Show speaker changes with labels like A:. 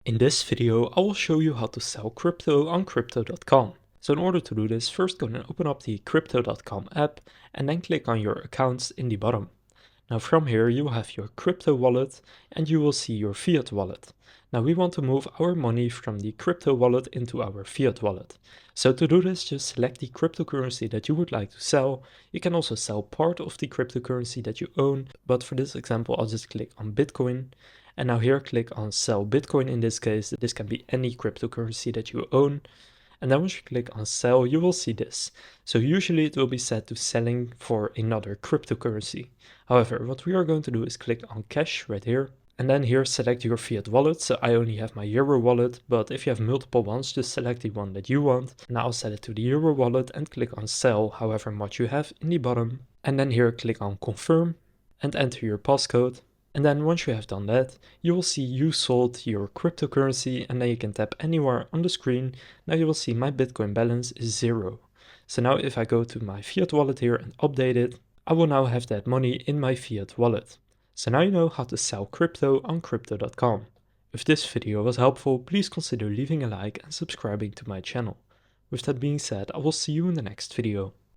A: In this video, I will show you how to sell crypto on crypto.com. So in order to do this, first go and open up the crypto.com app and then click on your accounts in the bottom. Now from here you will have your crypto wallet and you will see your fiat wallet. Now we want to move our money from the crypto wallet into our fiat wallet. So to do this, just select the cryptocurrency that you would like to sell. You can also sell part of the cryptocurrency that you own, but for this example I'll just click on Bitcoin. And now here click on sell Bitcoin in this case. This can be any cryptocurrency that you own. And then once you click on sell, you will see this. So usually it will be set to selling for another cryptocurrency. However, what we are going to do is click on cash right here. And then here select your fiat wallet. So I only have my euro wallet, but if you have multiple ones, just select the one that you want. And I'll set it to the euro wallet and click on sell however much you have in the bottom. And then here click on confirm and enter your passcode. And then once you have done that, you will see you sold your cryptocurrency, and then you can tap anywhere on the screen. Now you will see my Bitcoin balance is 0. So now if I go to my fiat wallet here and update it, I will now have that money in my fiat wallet. So now you know how to sell crypto on crypto.com. If this video was helpful, please consider leaving a like and subscribing to my channel. With that being said, I will see you in the next video.